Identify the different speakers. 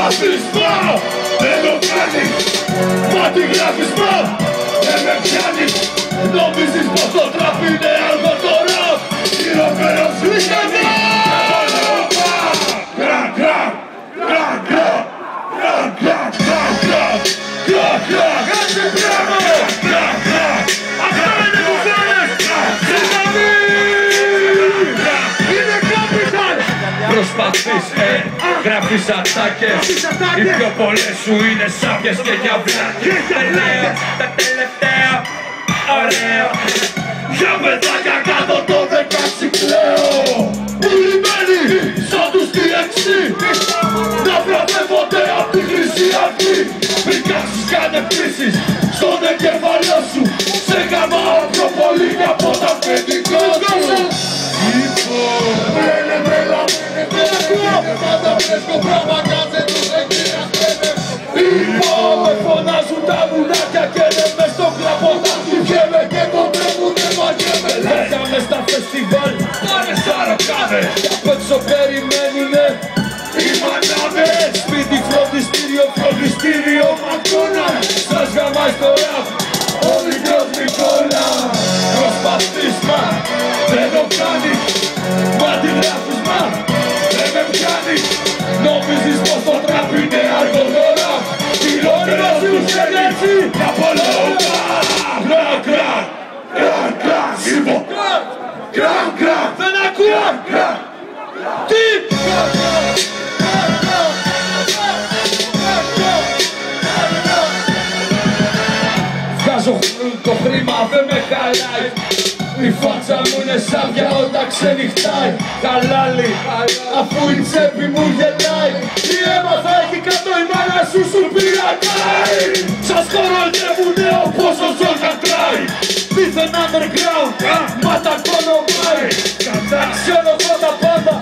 Speaker 1: Προσπαθείς μα, δεν το κάνεις. Μα τι γράφεις μα, δεν με πιάνεις. Νομίζεις πως το τραπ είναι αργό το ραπ. Χειρότερος είναι κρακ, κρακ, κρακ, κρακ, κρακ, κρακ, κρακ, κρακ, κρακ, κρακ, κάτσε πράγμα, κρακ, κρακ. Αυτό είναι που θέλεις, συγγνώμη. Είναι capital. Προσπαθείς, γράφεις ατάκες. Οι πιο πολλές σου είναι σάπιες και για βλάκες. Τα λέω, τα τελευταία, ωραία. Για παιδάκια κάτω το 16 κλαίω. Πουλημένοι σαν τους DX. Να βραβεύονται απ' τη Χρυσή Αυγή. Μην κάτσεις κάνε πτήσεις στον εγκεφαλό σου. Σε γαμάω πιο πολύ από τα αφεντικό σου. Μπρέλε μπρέλα μπρέλε πάντα φρέσκο πράγμα κάτσε τους εγκυραστένε. Με φωνάζουν τα μουνάκια και δεν μες στο κλαπότα του πιέμαι και κοντρέμουνε μαγέμαι. Λέκα μες στα φεστιβάλ, πάνε σαροκάδες. Απ' έξω περιμένουνε οι μανάδες. Σπίτι φροντιστήριο, φροντιστήριο McDonald's. Σας γαμάει στο ραπ, ο μικρός Νικόλα. Προσπαθείς μα, δεν το κάνεις. Μα τι γράφεις μα, δεν με πιάνεις. Νομίζεις πως το τραπ είναι αργό το ραπ. Χειρότερος είναι έτσι, απολόγα. Κρακ, κρακ, κρακ, κρακ, λοιπόν. Κρακ, κρακ, δεν ακούω. Κρακ, τι. Βγάζω το χρήμα, δεν με χαλάει. Η φάτσα μου είναι σάβια όταν ξενυχτάει. Χαλάλι, αφού η τσέπη μου γελάει. Τι έμαθα έχει κάτω η μάνα σου σου πειρακάει. Σας κοροϊδεύουνε όπως ο Ζόρκα τράει. Δίθεν underground, μα τα κονομάει. Ξέρω εγώ τα πάντα,